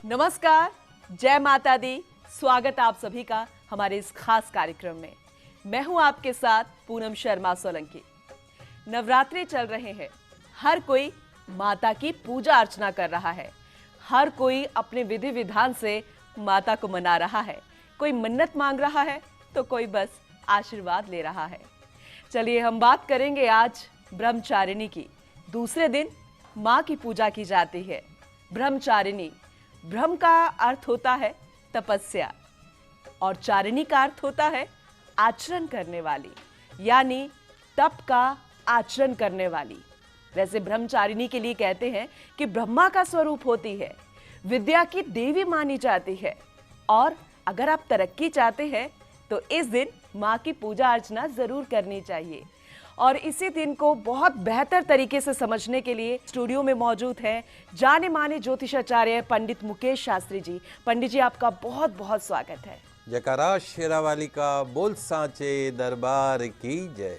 नमस्कार, जय माता दी। स्वागत आप सभी का हमारे इस खास कार्यक्रम में। मैं हूं आपके साथ पूनम शर्मा सोलंकी। नवरात्रि चल रहे हैं, हर कोई माता की पूजा अर्चना कर रहा है, हर कोई अपने विधि विधान से माता को मना रहा है। कोई मन्नत मांग रहा है तो कोई बस आशीर्वाद ले रहा है। चलिए हम बात करेंगे आज ब्रह्मचारिणी की। दूसरे दिन माँ की पूजा की जाती है। ब्रह्मचारिणी, ब्रह्म का अर्थ होता है तपस्या और चारिणी का अर्थ होता है आचरण करने वाली, यानी तप का आचरण करने वाली। वैसे ब्रह्मचारिणी के लिए कहते हैं कि ब्रह्मा का स्वरूप होती है, विद्या की देवी मानी जाती है और अगर आप तरक्की चाहते हैं तो इस दिन माँ की पूजा अर्चना जरूर करनी चाहिए। और इसी दिन को बहुत बेहतर तरीके से समझने के लिए स्टूडियो में मौजूद हैं जाने माने ज्योतिषाचार्य पंडित मुकेश शास्त्री जी। पंडित जी, आपका बहुत बहुत स्वागत है। जयकारा शेरावाली का, बोल सांचे दरबार की जय।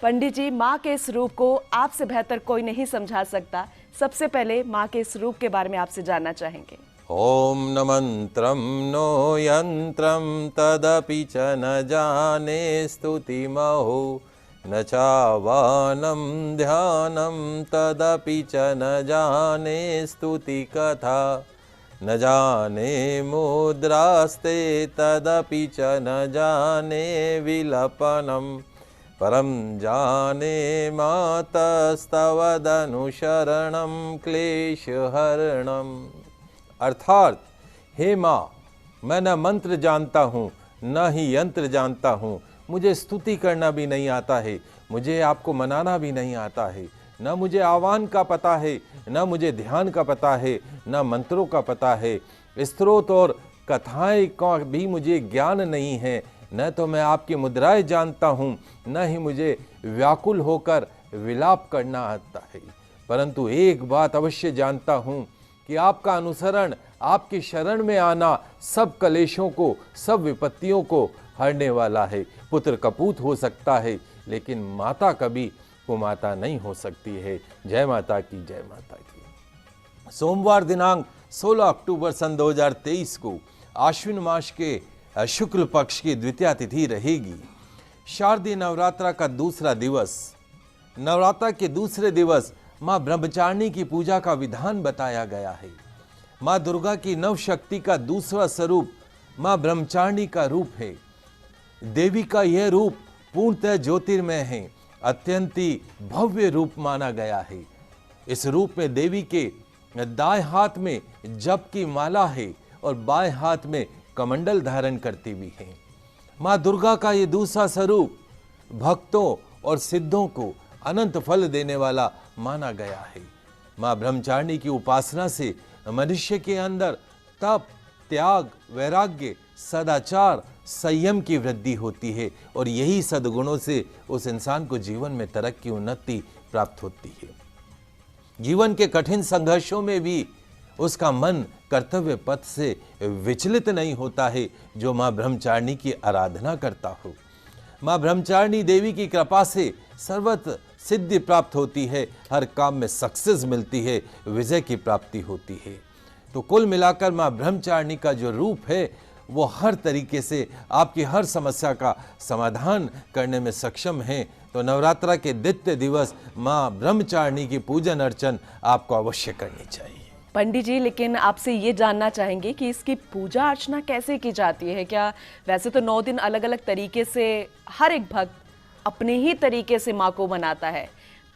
पंडित जी, माँ के इस रूप को आपसे बेहतर कोई नहीं समझा सकता। सबसे पहले माँ के इस रूप के बारे में आपसे जानना चाहेंगे। ओम न मंत्रम नो यंत्रम तदपि च न जाने स्तुति महो न चावानम ध्यानम तदपि च न जाने स्तुति कथा न जाने मुद्रास्ते तदपि च न जाने विलपनम परम जाने मातस्तवदनुशरणम क्लेशहरणम। अर्थात, हे माँ, मैं न मंत्र जानता हूँ न ही यंत्र जानता हूँ, मुझे स्तुति करना भी नहीं आता है, मुझे आपको मनाना भी नहीं आता है, न मुझे आह्वान का पता है, न मुझे ध्यान का पता है, न मंत्रों का पता है, स्तोत्र और कथाएं का भी मुझे ज्ञान नहीं है, न तो मैं आपकी मुद्राएं जानता हूँ, न ही मुझे व्याकुल होकर विलाप करना आता है। परंतु एक बात अवश्य जानता हूँ कि आपका अनुसरण, आपकी शरण में आना सब कलेशों को, सब विपत्तियों को हरने वाला है। पुत्र कपूत हो सकता है लेकिन माता कभी कुमाता नहीं हो सकती है। जय माता की, जय माता की। सोमवार दिनांक 16 अक्टूबर सन 2023 को आश्विन मास के शुक्ल पक्ष की द्वितीया तिथि रहेगी। शारदीय नवरात्रा का दूसरा दिवस। नवरात्रा के दूसरे दिवस माँ ब्रह्मचारिणी की पूजा का विधान बताया गया है। माँ दुर्गा की नव शक्ति का दूसरा स्वरूप माँ ब्रह्मचारिणी का रूप है। देवी का यह रूप पूर्णतः ज्योतिर्मय है, अत्यंत ही भव्य रूप माना गया है। इस रूप में देवी के दाएं हाथ में जप की माला है और बाएं हाथ में कमंडल धारण करती हुई है। माँ दुर्गा का ये दूसरा स्वरूप भक्तों और सिद्धों को अनंत फल देने वाला माना गया है। माँ ब्रह्मचारिणी की उपासना से मनुष्य के अंदर तप, त्याग, वैराग्य, सदाचार, संयम की वृद्धि होती है और यही सद्गुणों से उस इंसान को जीवन में तरक्की, उन्नति प्राप्त होती है। जीवन के कठिन संघर्षों में भी उसका मन कर्तव्य पथ से विचलित नहीं होता है जो माँ ब्रह्मचारिणी की आराधना करता हो। माँ ब्रह्मचारिणी देवी की कृपा से सर्वत्र सिद्धि प्राप्त होती है, हर काम में सक्सेस मिलती है, विजय की प्राप्ति होती है। तो कुल मिलाकर माँ ब्रह्मचारिणी का जो रूप है वो हर तरीके से आपकी हर समस्या का समाधान करने में सक्षम है। तो नवरात्रा के द्वितीय दिवस माँ ब्रह्मचारिणी की पूजन अर्चन आपको अवश्य करनी चाहिए। पंडित जी, लेकिन आपसे ये जानना चाहेंगे कि इसकी पूजा अर्चना कैसे की जाती है। क्या वैसे तो 9 दिन अलग अलग तरीके से हर एक भक्त अपने ही तरीके से माँ को मनाता है,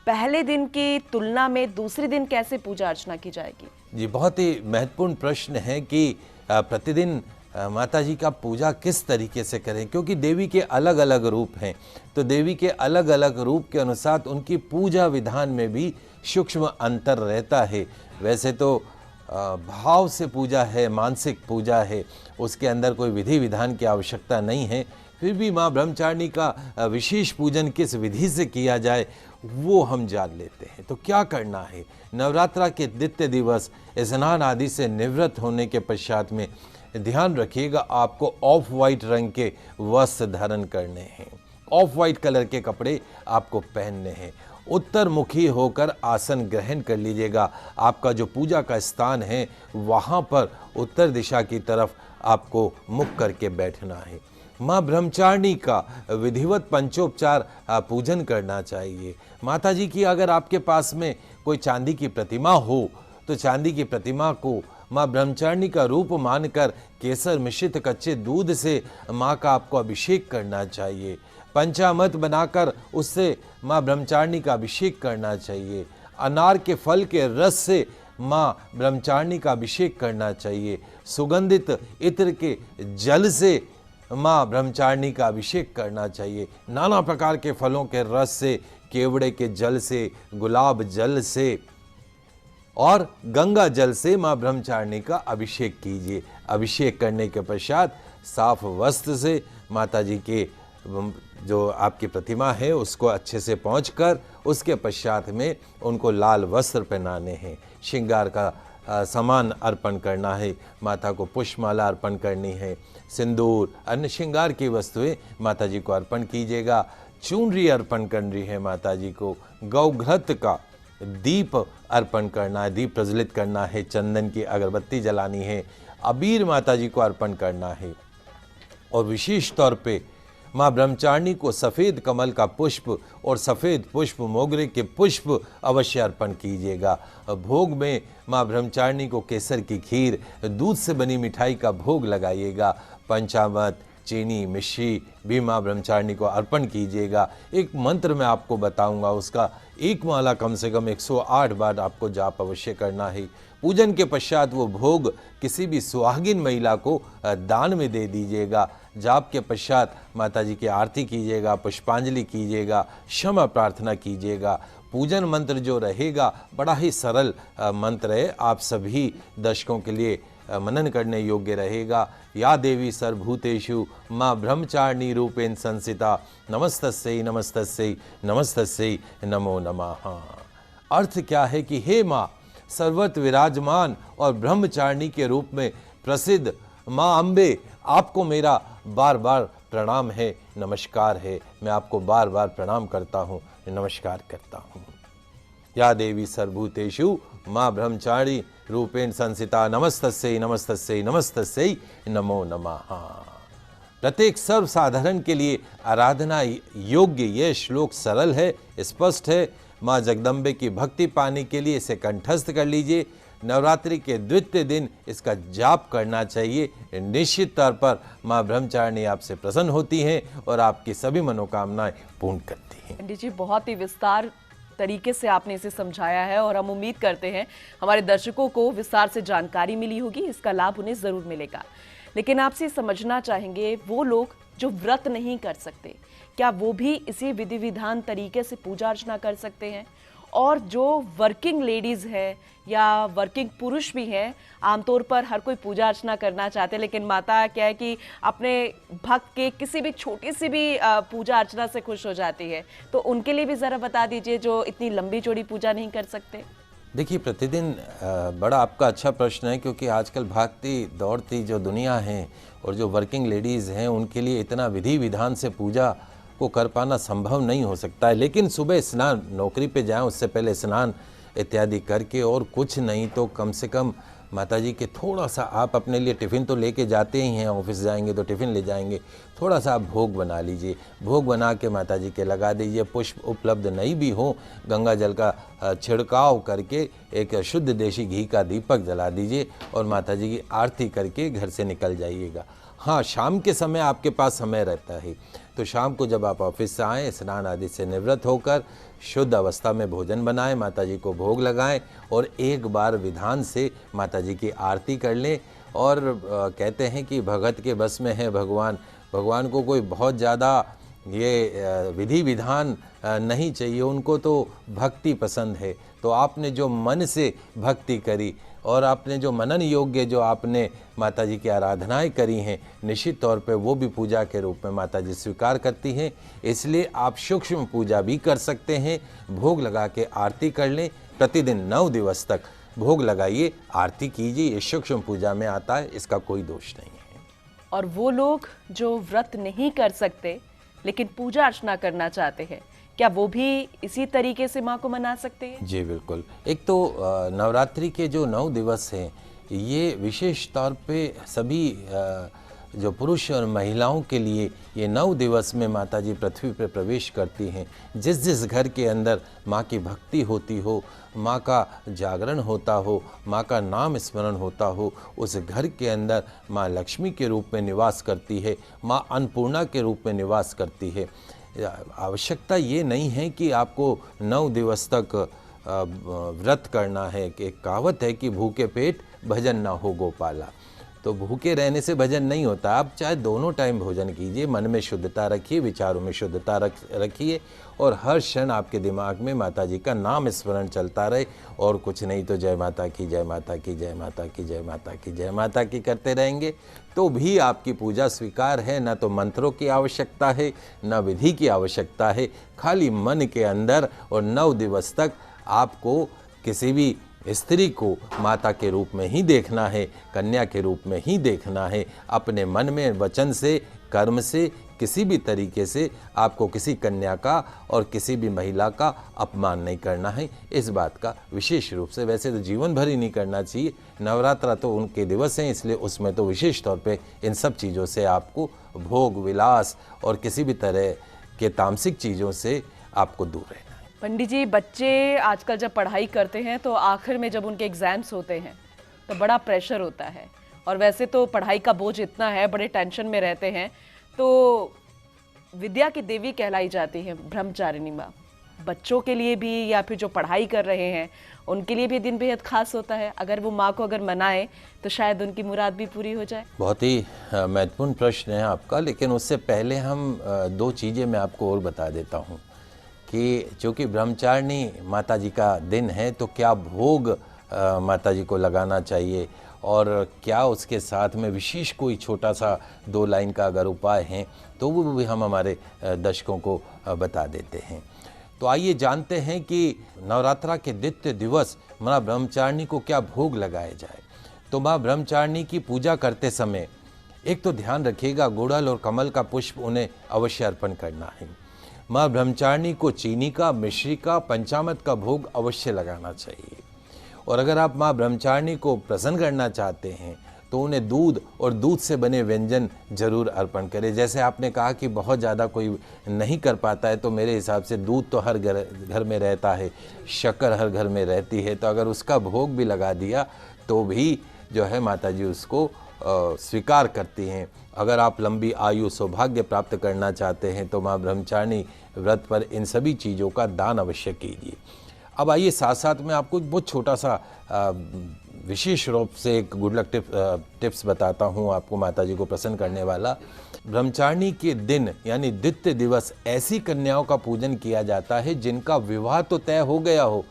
पहले दिन की तुलना में दूसरे दिन कैसे पूजा अर्चना की जाएगी? जी, बहुत ही महत्वपूर्ण प्रश्न है कि प्रतिदिन माता जी का पूजा किस तरीके से करें, क्योंकि देवी के अलग अलग रूप हैं। तो देवी के अलग अलग रूप के अनुसार उनकी पूजा विधान में भी सूक्ष्म अंतर रहता है। वैसे तो भाव से पूजा है, मानसिक पूजा है, उसके अंदर कोई विधि विधान की आवश्यकता नहीं है। फिर भी माँ ब्रह्मचारिणी का विशेष पूजन किस विधि से किया जाए वो हम जान लेते हैं। तो क्या करना है, नवरात्रा के द्वितीय दिवस स्नान आदि से निवृत्त होने के पश्चात में ध्यान रखिएगा, आपको ऑफ वाइट रंग के वस्त्र धारण करने हैं, ऑफ वाइट कलर के कपड़े आपको पहनने हैं उत्तर मुखी होकर आसन ग्रहण कर लीजिएगा। आपका जो पूजा का स्थान है वहाँ पर उत्तर दिशा की तरफ आपको मुख करके बैठना है। माँ ब्रह्मचारिणी का विधिवत पंचोपचार पूजन करना चाहिए। माता जी की अगर आपके पास में कोई चांदी की प्रतिमा हो तो चांदी की प्रतिमा को माँ ब्रह्मचारिणी का रूप मानकर केसर मिश्रित कच्चे दूध से माँ का आपको अभिषेक करना चाहिए। पंचामृत बनाकर उससे माँ ब्रह्मचारिणी का अभिषेक करना चाहिए। अनार के फल के रस से माँ ब्रह्मचारिणी का अभिषेक करना चाहिए। सुगंधित इत्र के जल से माँ ब्रह्मचारिणी का अभिषेक करना चाहिए। नाना प्रकार के फलों के रस से, केवड़े के जल से, गुलाब जल से और गंगा जल से माँ ब्रह्मचारिणी का अभिषेक कीजिए। अभिषेक करने के पश्चात साफ वस्त्र से माता जी के जो आपकी प्रतिमा है उसको अच्छे से पोंछकर उसके पश्चात में उनको लाल वस्त्र पहनाने हैं। श्रृंगार का सामान अर्पण करना है। माता को पुष्पमाला अर्पण करनी है। सिंदूर, अन्य श्रृंगार की वस्तुएं माता जी को अर्पण कीजिएगा। चूनरी अर्पण करनी है माता जी को। गौघृत का दीप अर्पण करना है, दीप प्रज्वलित करना है। चंदन की अगरबत्ती जलानी है। अबीर माता जी को अर्पण करना है। और विशेष तौर पे माँ ब्रह्मचारिणी को सफ़ेद कमल का पुष्प और सफ़ेद पुष्प मोगरे के पुष्प अवश्य अर्पण कीजिएगा। भोग में माँ ब्रह्मचारिणी को केसर की खीर, दूध से बनी मिठाई का भोग लगाइएगा। पंचामृत, चीनी, मिश्री भी माँ ब्रह्मचारिणी को अर्पण कीजिएगा। एक मंत्र मैं आपको बताऊंगा, उसका एक माला कम से कम 108 बार आपको जाप अवश्य करना है। पूजन के पश्चात वो भोग किसी भी सुहागिन महिला को दान में दे दीजिएगा। जाप के पश्चात माता जी की आरती कीजिएगा, पुष्पांजलि कीजिएगा, क्षमा प्रार्थना कीजिएगा। पूजन मंत्र जो रहेगा बड़ा ही सरल मंत्र है, आप सभी दर्शकों के लिए मनन करने योग्य रहेगा। या देवी सर्वभूतेषु माँ ब्रह्मचारिणी रूपेण संस्थिता नमस्तस्यै नमस्तस्यै नमस्तस्यै नमो नमः। अर्थ क्या है कि हे माँ सर्वत्र विराजमान और ब्रह्मचारिणी के रूप में प्रसिद्ध माँ अम्बे, आपको मेरा बार बार प्रणाम है, नमस्कार है। मैं आपको बार बार प्रणाम करता हूँ, नमस्कार करता हूँ। या देवी सर्वभूतेषु माँ ब्रह्मचारिणी रूपेण संस्थिता नमस्तस्यै नमस्तस्यै नमस्तस्यै नमो नमः। प्रत्येक सर्वसाधारण के लिए आराधना योग्य यह श्लोक सरल है, स्पष्ट है। माँ जगदम्बे की भक्ति पाने के लिए इसे कंठस्थ कर लीजिए। नवरात्रि के द्वितीय दिन इसका जाप करना चाहिए। निश्चित तौर पर माँ ब्रह्मचारिणी आपसे प्रसन्न होती हैं और आपकी सभी मनोकामनाएं पूर्ण करती हैं। पंडित जी, बहुत ही विस्तार तरीके से आपने इसे समझाया है और हम उम्मीद करते हैं हमारे दर्शकों को विस्तार से जानकारी मिली होगी, इसका लाभ उन्हें जरूर मिलेगा। लेकिन आपसे समझना चाहेंगे, वो लोग जो व्रत नहीं कर सकते, क्या वो भी इसी विधि विधान तरीके से पूजा अर्चना कर सकते हैं? और जो वर्किंग लेडीज़ है या वर्किंग पुरुष भी हैं, आमतौर पर हर कोई पूजा अर्चना करना चाहते हैं, लेकिन माता क्या है कि अपने भक्त के किसी भी छोटी सी भी पूजा अर्चना से खुश हो जाती है, तो उनके लिए भी ज़रा बता दीजिए जो इतनी लंबी चौड़ी पूजा नहीं कर सकते। देखिए, प्रतिदिन बड़ा आपका अच्छा प्रश्न है, क्योंकि आजकल भागती दौड़ती जो दुनिया है और जो वर्किंग लेडीज़ हैं उनके लिए इतना विधि विधान से पूजा को कर पाना संभव नहीं हो सकता है। लेकिन सुबह स्नान, नौकरी पे जाएं उससे पहले स्नान इत्यादि करके, और कुछ नहीं तो कम से कम माता जी के थोड़ा सा आप अपने लिए टिफ़िन तो लेके जाते ही हैं, ऑफिस जाएंगे तो टिफ़िन ले जाएंगे, थोड़ा सा आप भोग बना लीजिए। भोग बना के माता जी के लगा दीजिए। पुष्प उपलब्ध नहीं भी हो, गंगा जल का छिड़काव करके एक शुद्ध देशी घी का दीपक जला दीजिए और माता जी की आरती करके घर से निकल जाइएगा। हाँ, शाम के समय आपके पास समय रहता है, तो शाम को जब आप ऑफिस से आएँ, स्नान आदि से निवृत्त होकर शुद्ध अवस्था में भोजन बनाएं, माता जी को भोग लगाएं और एक बार विधान से माता जी की आरती कर लें। और कहते हैं कि भगत के बस में है भगवान। भगवान को कोई बहुत ज़्यादा ये विधि विधान नहीं चाहिए, उनको तो भक्ति पसंद है। तो आपने जो मन से भक्ति करी और आपने जो मनन योग्य जो आपने माता जी की आराधनाएं करी हैं, निश्चित तौर पे वो भी पूजा के रूप में माता जी स्वीकार करती हैं। इसलिए आप सूक्ष्म पूजा भी कर सकते हैं। भोग लगा के आरती कर लें। प्रतिदिन 9 दिवस तक भोग लगाइए, आरती कीजिए, ये सूक्ष्म पूजा में आता है, इसका कोई दोष नहीं है। और वो लोग जो व्रत नहीं कर सकते लेकिन पूजा अर्चना करना चाहते हैं, क्या वो भी इसी तरीके से माँ को मना सकते हैं? जी बिल्कुल। एक तो नवरात्रि के जो 9 दिवस हैं, ये विशेष तौर पे सभी जो पुरुष और महिलाओं के लिए ये 9 दिवस में माता जी पृथ्वी पर प्रवेश करती हैं। जिस जिस घर के अंदर माँ की भक्ति होती हो, माँ का जागरण होता हो, माँ का नाम स्मरण होता हो, उस घर के अंदर माँ लक्ष्मी के रूप में निवास करती है, माँ अन्नपूर्णा के रूप में निवास करती है। आवश्यकता ये नहीं है कि आपको 9 दिवस तक व्रत करना है। एक कहावत है कि भूखे पेट भजन ना हो गोपाला। तो भूखे रहने से भजन नहीं होता। आप चाहे दोनों टाइम भोजन कीजिए, मन में शुद्धता रखिए, विचारों में शुद्धता रखिए और हर क्षण आपके दिमाग में माता जी का नाम स्मरण चलता रहे। और कुछ नहीं तो जय माता की, जय माता की, जय माता की, जय माता की, जय माता की करते रहेंगे तो भी आपकी पूजा स्वीकार है। न तो मंत्रों की आवश्यकता है, न विधि की आवश्यकता है। खाली मन के अंदर और 9 दिवस तक आपको किसी भी स्त्री को माता के रूप में ही देखना है, कन्या के रूप में ही देखना है। अपने मन में वचन से, कर्म से, किसी भी तरीके से आपको किसी कन्या का और किसी भी महिला का अपमान नहीं करना है। इस बात का विशेष रूप से, वैसे तो जीवन भर ही नहीं करना चाहिए, नवरात्रा तो उनके दिवस हैं इसलिए उसमें तो विशेष तौर पे इन सब चीज़ों से आपको भोग विलास और किसी भी तरह के तामसिक चीज़ों से आपको दूर रहना है। पंडित जी, बच्चे आजकल जब पढ़ाई करते हैं तो आखिर में जब उनके एग्जाम्स होते हैं तो बड़ा प्रेशर होता है और वैसे तो पढ़ाई का बोझ इतना है, बड़े टेंशन में रहते हैं। तो विद्या की देवी कहलाई जाती है ब्रह्मचारिणी माँ। बच्चों के लिए भी या फिर जो पढ़ाई कर रहे हैं उनके लिए भी दिन बेहद खास होता है। अगर वो माँ को अगर मनाए तो शायद उनकी मुराद भी पूरी हो जाए। बहुत ही महत्वपूर्ण प्रश्न है आपका, लेकिन उससे पहले हम 2 चीज़ें मैं आपको और बता देता हूँ कि चूँकि ब्रह्मचारिणी माता जी का दिन है तो क्या भोग माता जी को लगाना चाहिए और क्या उसके साथ में विशेष कोई छोटा सा 2 लाइन का अगर उपाय है तो वो भी हम हमारे दर्शकों को बता देते हैं। तो आइए जानते हैं कि नवरात्रा के द्वितीय दिवस माँ ब्रह्मचारिणी को क्या भोग लगाया जाए। तो माँ ब्रह्मचारिणी की पूजा करते समय एक तो ध्यान रखिएगा, गुड़हल और कमल का पुष्प उन्हें अवश्य अर्पण करना है। माँ ब्रह्मचारिणी को चीनी का, मिश्री का, पंचामृत का भोग अवश्य लगाना चाहिए। और अगर आप माँ ब्रह्मचारिणी को प्रसन्न करना चाहते हैं तो उन्हें दूध और दूध से बने व्यंजन जरूर अर्पण करें। जैसे आपने कहा कि बहुत ज़्यादा कोई नहीं कर पाता है, तो मेरे हिसाब से दूध तो हर घर में रहता है, शक्कर हर घर में रहती है, तो अगर उसका भोग भी लगा दिया तो भी जो है माता जी उसको स्वीकार करती हैं। अगर आप लंबी आयु सौभाग्य प्राप्त करना चाहते हैं तो माँ ब्रह्मचारिणी व्रत पर इन सभी चीज़ों का दान अवश्य कीजिए। अब आइए साथ साथ में आपको एक बहुत छोटा सा विशेष रूप से एक गुड लक टिप्स बताता हूँ आपको माता जी को प्रसन्न करने वाला। ब्रह्मचारिणी के दिन यानी द्वितीय दिवस ऐसी कन्याओं का पूजन किया जाता है जिनका विवाह तो तय हो गया हो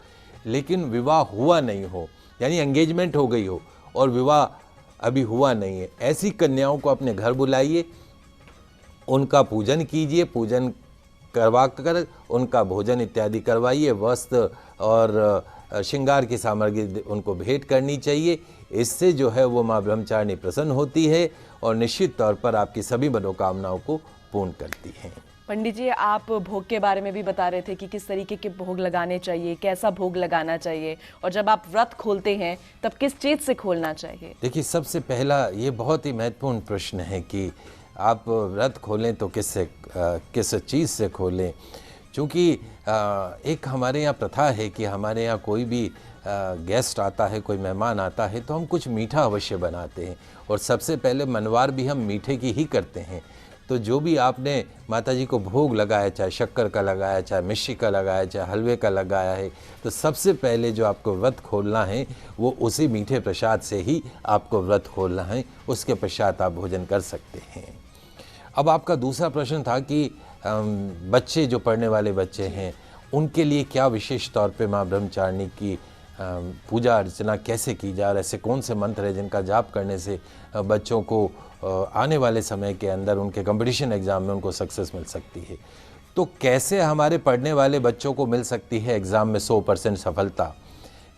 लेकिन विवाह हुआ नहीं हो, यानी एंगेजमेंट हो गई हो और विवाह अभी हुआ नहीं है। ऐसी कन्याओं को अपने घर बुलाइए, उनका पूजन कीजिए, पूजन करवा कर उनका भोजन इत्यादि करवाइए, वस्त्र और श्रृंगार की सामग्री उनको भेंट करनी चाहिए। इससे जो है वो माँ ब्रह्मचारिणी प्रसन्न होती है और निश्चित तौर पर आपकी सभी मनोकामनाओं को पूर्ण करती हैं। पंडित जी, आप भोग के बारे में भी बता रहे थे कि किस तरीके के भोग लगाने चाहिए, कैसा भोग लगाना चाहिए, और जब आप व्रत खोलते हैं तब किस चीज़ से खोलना चाहिए? देखिए, सबसे पहला ये बहुत ही महत्वपूर्ण प्रश्न है कि आप व्रत खोलें तो किस चीज़ से खोलें। क्योंकि एक हमारे यहाँ प्रथा है कि हमारे यहाँ कोई भी गेस्ट आता है, कोई मेहमान आता है तो हम कुछ मीठा अवश्य बनाते हैं और सबसे पहले मनवार भी हम मीठे की ही करते हैं। तो जो भी आपने माता जी को भोग लगाया, चाहे शक्कर का लगाया, चाहे मिश्री का लगाया, चाहे हलवे का लगाया है, तो सबसे पहले जो आपको व्रत खोलना है वो उसी मीठे प्रसाद से ही आपको व्रत खोलना है। उसके पश्चात आप भोजन कर सकते हैं। अब आपका दूसरा प्रश्न था कि बच्चे जो पढ़ने वाले बच्चे हैं उनके लिए क्या विशेष तौर पे माँ ब्रह्मचारिणी की पूजा अर्चना कैसे की जाए, ऐसे कौन से मंत्र है जिनका जाप करने से बच्चों को आने वाले समय के अंदर उनके कंपटीशन एग्ज़ाम में उनको सक्सेस मिल सकती है। तो कैसे हमारे पढ़ने वाले बच्चों को मिल सकती है एग्ज़ाम में 100% सफलता,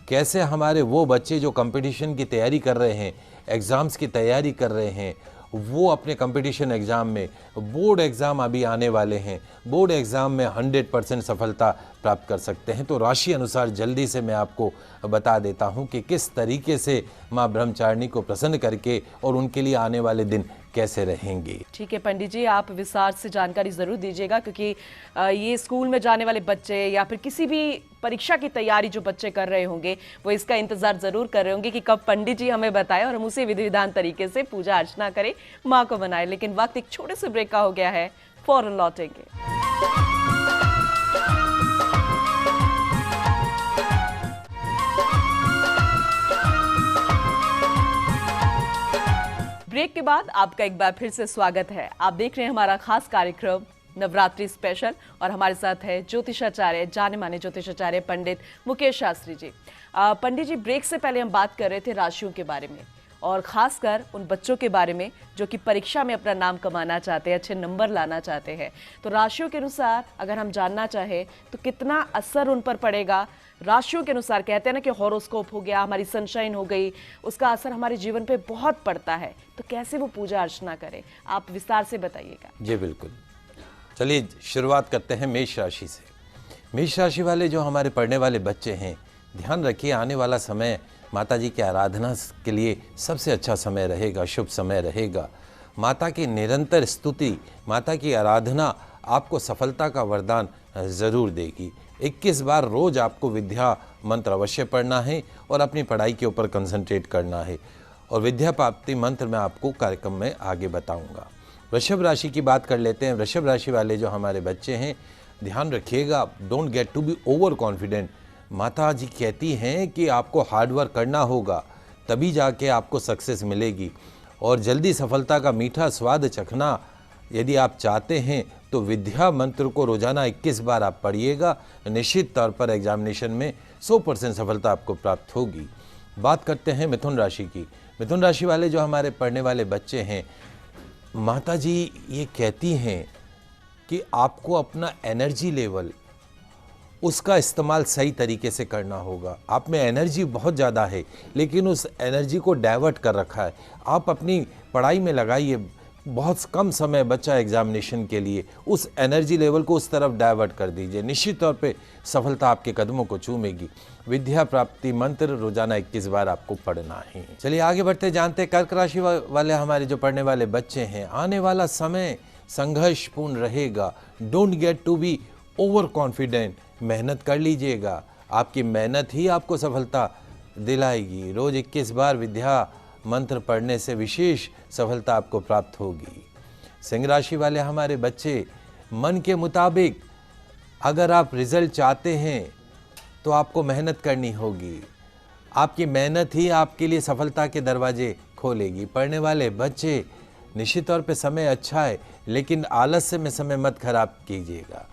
कैसे हमारे वो बच्चे जो कंपटीशन की तैयारी कर रहे हैं, एग्ज़ाम्स की तैयारी कर रहे हैं, वो अपने कंपटीशन एग्ज़ाम में, बोर्ड एग्ज़ाम अभी आने वाले हैं, बोर्ड एग्ज़ाम में 100% सफलता प्राप्त कर सकते हैं। तो राशि अनुसार जल्दी से मैं आपको बता देता हूं कि किस तरीके से माँ ब्रह्मचारिणी को प्रसन्न करके और उनके लिए आने वाले दिन कैसे रहेंगे। ठीक है पंडित जी, आप विस्तार से जानकारी जरूर दीजिएगा, क्योंकि ये स्कूल में जाने वाले बच्चे या फिर किसी भी परीक्षा की तैयारी जो बच्चे कर रहे होंगे वो इसका इंतजार जरूर कर रहे होंगे कि कब पंडित जी हमें बताएं और हम उसे विधि विधान तरीके से पूजा अर्चना करें, माँ को मनाएं। लेकिन वक्त एक छोटे से ब्रेक का हो गया है, फौरन लौटेंगे। ब्रेक के बाद आपका एक बार फिर से स्वागत है। आप देख रहे हैं हमारा खास कार्यक्रम नवरात्रि स्पेशल और हमारे साथ है ज्योतिषाचार्य, जाने माने ज्योतिषाचार्य पंडित मुकेश शास्त्री जी। पंडित जी, ब्रेक से पहले हम बात कर रहे थे राशियों के बारे में और खासकर उन बच्चों के बारे में जो कि परीक्षा में अपना नाम कमाना चाहते हैं, अच्छे नंबर लाना चाहते हैं। तो राशियों के अनुसार अगर हम जानना चाहें तो कितना असर उन पर पड़ेगा? राशियों के अनुसार कहते हैं ना कि हॉरोस्कोप हो गया, हमारी सनशाइन हो गई, उसका असर हमारे जीवन पे बहुत पड़ता है। तो कैसे वो पूजा अर्चना करें, आप विस्तार से बताइएगा। जी बिल्कुल, चलिए शुरुआत करते हैं मेष राशि से। मेष राशि वाले जो हमारे पढ़ने वाले बच्चे हैं, ध्यान रखिए आने वाला समय माता जी की आराधना के लिए सबसे अच्छा समय रहेगा, शुभ समय रहेगा। माता की निरंतर स्तुति, माता की आराधना आपको सफलता का वरदान ज़रूर देगी। 21 बार रोज आपको विद्या मंत्र अवश्य पढ़ना है और अपनी पढ़ाई के ऊपर कंसंट्रेट करना है। और विद्या प्राप्ति मंत्र मैं आपको कार्यक्रम में आगे बताऊंगा। वृषभ राशि की बात कर लेते हैं। वृषभ राशि वाले जो हमारे बच्चे हैं, ध्यान रखिएगा, don't get to be over confident. माता जी कहती हैं कि आपको हार्ड वर्क करना होगा, तभी जाके आपको सक्सेस मिलेगी। और जल्दी सफलता का मीठा स्वाद चखना यदि आप चाहते हैं तो विद्या मंत्र को रोजाना 21 बार आप पढ़िएगा। निश्चित तौर पर एग्जामिनेशन में 100% सफलता आपको प्राप्त होगी। बात करते हैं मिथुन राशि की। मिथुन राशि वाले जो हमारे पढ़ने वाले बच्चे हैं, माता जी ये कहती हैं कि आपको अपना एनर्जी लेवल, उसका इस्तेमाल सही तरीके से करना होगा। आप में एनर्जी बहुत ज़्यादा है लेकिन उस एनर्जी को डाइवर्ट कर रखा है। आप अपनी पढ़ाई में लगाइए, बहुत कम समय बचा एग्जामिनेशन के लिए, उस एनर्जी लेवल को उस तरफ डाइवर्ट कर दीजिए। निश्चित तौर पे सफलता आपके कदमों को चूमेगी। विद्या प्राप्ति मंत्र रोजाना 21 बार आपको पढ़ना है। चलिए आगे बढ़ते जानते हैं कर्क राशि वाले हमारे जो पढ़ने वाले बच्चे हैं, आने वाला समय संघर्षपूर्ण रहेगा। Don't get to be over confident. मेहनत कर लीजिएगा, आपकी मेहनत ही आपको सफलता दिलाएगी। रोज 21 बार विद्या मंत्र पढ़ने से विशेष सफलता आपको प्राप्त होगी। सिंह राशि वाले हमारे बच्चे, मन के मुताबिक अगर आप रिजल्ट चाहते हैं तो आपको मेहनत करनी होगी। आपकी मेहनत ही आपके लिए सफलता के दरवाजे खोलेगी। पढ़ने वाले बच्चे, निश्चित तौर पे समय अच्छा है लेकिन आलस्य में समय मत खराब कीजिएगा।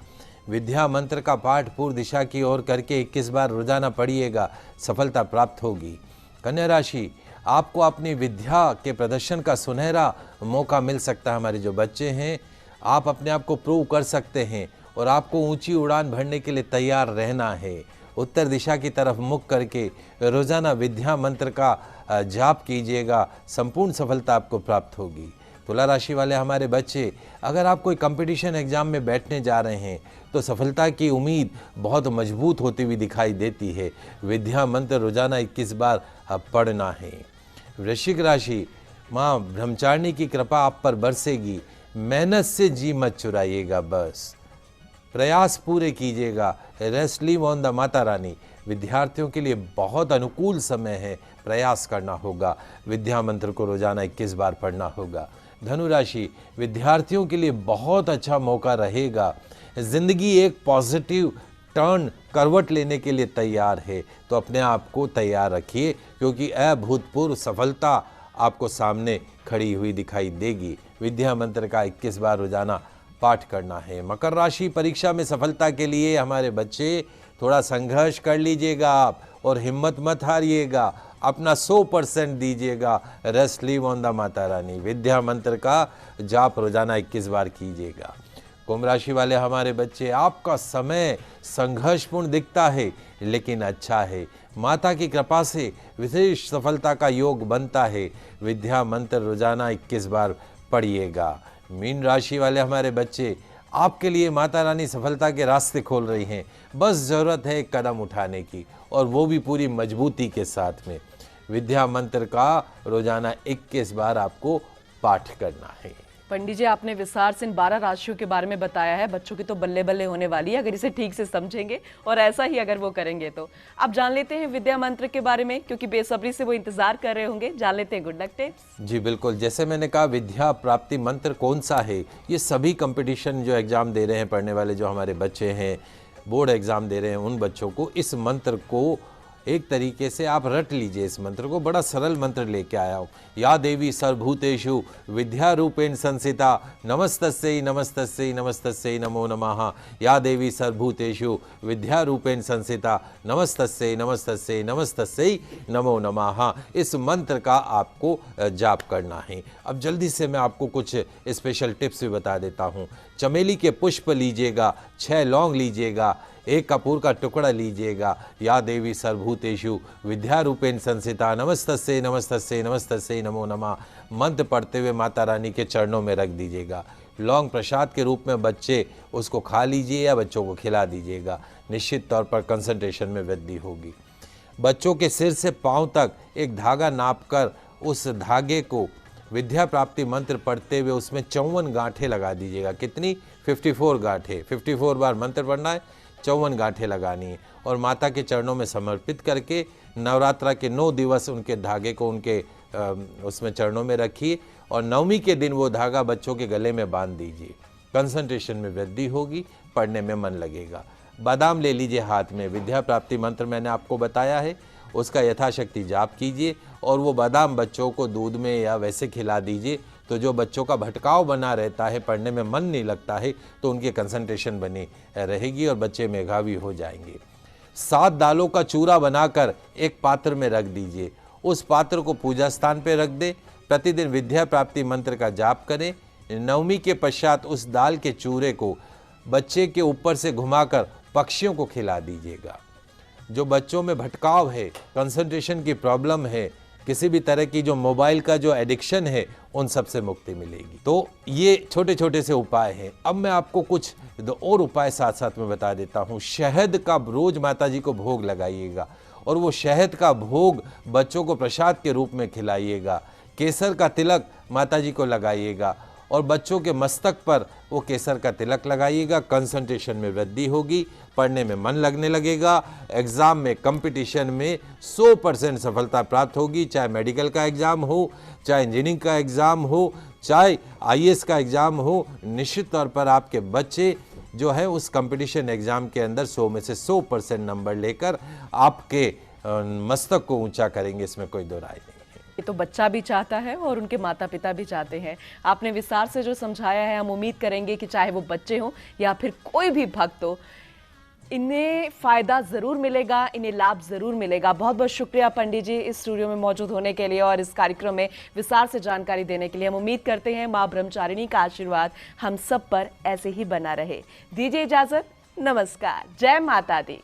विद्या मंत्र का पाठ पूर्व दिशा की ओर करके 21 बार रोजाना पढ़िएगा, सफलता प्राप्त होगी। कन्या राशि, आपको अपनी विद्या के प्रदर्शन का सुनहरा मौका मिल सकता है। हमारे जो बच्चे हैं, आप अपने आप को प्रूव कर सकते हैं और आपको ऊंची उड़ान भरने के लिए तैयार रहना है। उत्तर दिशा की तरफ मुख करके रोजाना विद्या मंत्र का जाप कीजिएगा, संपूर्ण सफलता आपको प्राप्त होगी। तुला राशि वाले हमारे बच्चे, अगर आप कोई कंपटीशन एग्जाम में बैठने जा रहे हैं तो सफलता की उम्मीद बहुत मजबूत होती हुई दिखाई देती है। विद्या मंत्र रोजाना 21 बार पढ़ना है। वृश्चिक राशि, माँ ब्रह्मचारिणी की कृपा आप पर बरसेगी। मेहनत से जी मत चुराइएगा, बस प्रयास पूरे कीजिएगा। Rest leave on the Mata Rani. विद्यार्थियों के लिए बहुत अनुकूल समय है, प्रयास करना होगा। विद्या मंत्र को रोजाना 21 बार पढ़ना होगा। धनु राशि, विद्यार्थियों के लिए बहुत अच्छा मौका रहेगा। जिंदगी एक पॉजिटिव टर्न करवट लेने के लिए तैयार है, तो अपने आप को तैयार रखिए क्योंकि अभूतपूर्व सफलता आपको सामने खड़ी हुई दिखाई देगी। विद्या मंत्र का 21 बार रोजाना पाठ करना है। मकर राशि, परीक्षा में सफलता के लिए हमारे बच्चे थोड़ा संघर्ष कर लीजिएगा आप और हिम्मत मत हारिएगा, अपना 100% दीजिएगा। Rest leave on the Mata Rani. विद्या मंत्र का जाप रोजाना 21 बार कीजिएगा। कुंभ राशि वाले हमारे बच्चे, आपका समय संघर्षपूर्ण दिखता है लेकिन अच्छा है। माता की कृपा से विशेष सफलता का योग बनता है। विद्या मंत्र रोजाना 21 बार पढ़िएगा। मीन राशि वाले हमारे बच्चे, आपके लिए माता रानी सफलता के रास्ते खोल रही हैं। बस ज़रूरत है एक कदम उठाने की, और वो भी पूरी मजबूती के साथ में। विद्या मंत्र का रोजाना 21 बार आपको पाठ करना है। पंडित जी, आपने विस्तार से इन 12 राशियों के बारे में बताया है। बच्चों की तो बल्ले बल्ले होने वाली है अगर इसे ठीक से समझेंगे और ऐसा ही अगर वो करेंगे तो। अब जान लेते हैं विद्या मंत्र के बारे में, क्योंकि बेसब्री से वो इंतजार कर रहे होंगे। जान लेते हैं गुड लक टिप्स। जी बिल्कुल, जैसे मैंने कहा विद्या प्राप्ति मंत्र कौन सा है, ये सभी कंपटीशन जो एग्ज़ाम दे रहे हैं, पढ़ने वाले जो हमारे बच्चे हैं, बोर्ड एग्ज़ाम दे रहे हैं, उन बच्चों को इस मंत्र को एक तरीके से आप रट लीजिए। इस मंत्र को बड़ा सरल मंत्र लेके आया हूँ। या देवी सर्वभूतेषु विद्या रूपेण संसिता नमस्तस्यै नमस्तस्यै नमस्तस्यै नमो नमः। या देवी सर्वभूतेषु विद्या रूपेण संसिता नमस्तस्यै नमस्तस्यै नमस्तस्यै नमो नमः। इस मंत्र का आपको जाप करना है। अब जल्दी से मैं आपको कुछ स्पेशल टिप्स भी बता देता हूँ। चमेली के पुष्प लीजिएगा, 6 लौंग लीजिएगा, 1 कपूर का टुकड़ा लीजिएगा। या देवी सर्वभूतेषु विद्या रूपेण संसिता नमस्तस्यै नमस्तस्यै नमस्तस्यै नमो नमः मंत्र पढ़ते हुए माता रानी के चरणों में रख दीजिएगा। लौंग प्रसाद के रूप में बच्चे उसको खा लीजिए या बच्चों को खिला दीजिएगा। निश्चित तौर पर कंसंट्रेशन में वृद्धि होगी। बच्चों के सिर से पांव तक एक धागा नापकर उस धागे को विद्या प्राप्ति मंत्र पढ़ते हुए उसमें 54 गांठें लगा दीजिएगा। कितनी? 54 गांठें। 54 बार मंत्र पढ़ना है, 54 गांठें लगानी है और माता के चरणों में समर्पित करके नवरात्रा के 9 दिवस उनके धागे को उनके उसमें चरणों में रखिए और नवमी के दिन वो धागा बच्चों के गले में बांध दीजिए। कंसंट्रेशन में वृद्धि होगी, पढ़ने में मन लगेगा। बादाम ले लीजिए हाथ में। विद्या प्राप्ति मंत्र मैंने आपको बताया है, उसका यथाशक्ति जाप कीजिए और वो बादाम बच्चों को दूध में या वैसे खिला दीजिए। तो जो बच्चों का भटकाव बना रहता है, पढ़ने में मन नहीं लगता है, तो उनकी कंसंट्रेशन बनी रहेगी और बच्चे मेधावी हो जाएंगे। 7 दालों का चूरा बनाकर एक पात्र में रख दीजिए। उस पात्र को पूजा स्थान पर रख दे। प्रतिदिन विद्या प्राप्ति मंत्र का जाप करें। नवमी के पश्चात उस दाल के चूरे को बच्चे के ऊपर से घुमाकर पक्षियों को खिला दीजिएगा। जो बच्चों में भटकाव है, कंसंट्रेशन की प्रॉब्लम है, किसी भी तरह की जो मोबाइल का जो एडिक्शन है, उन सब से मुक्ति मिलेगी। तो ये छोटे छोटे से उपाय हैं। अब मैं आपको कुछ और उपाय साथ साथ में बता देता हूँ। शहद का रोज माता जी को भोग लगाइएगा और वो शहद का भोग बच्चों को प्रसाद के रूप में खिलाइएगा। केसर का तिलक माता जी को लगाइएगा और बच्चों के मस्तक पर वो केसर का तिलक लगाइएगा। कंसंट्रेशन में वृद्धि होगी, पढ़ने में मन लगने लगेगा, एग्ज़ाम में कंपटीशन में 100% सफलता प्राप्त होगी। चाहे मेडिकल का एग्ज़ाम हो, चाहे इंजीनियरिंग का एग्ज़ाम हो, चाहे IAS का एग्ज़ाम हो, निश्चित तौर पर आपके बच्चे जो है उस कंपटीशन एग्ज़ाम के अंदर 100 में से 100% नंबर लेकर आपके मस्तक को ऊंचा करेंगे। इसमें कोई दो राय नहीं। ये तो बच्चा भी चाहता है और उनके माता पिता भी चाहते हैं। आपने विस्तार से जो समझाया है, हम उम्मीद करेंगे कि चाहे वो बच्चे हों या फिर कोई भी भक्त हो, इन्हें फ़ायदा ज़रूर मिलेगा, इन्हें लाभ ज़रूर मिलेगा। बहुत बहुत शुक्रिया पंडित जी इस स्टूडियो में मौजूद होने के लिए और इस कार्यक्रम में विस्तार से जानकारी देने के लिए। हम उम्मीद करते हैं माँ ब्रह्मचारिणी का आशीर्वाद हम सब पर ऐसे ही बना रहे। दीजिए इजाज़त, नमस्कार, जय माता दी।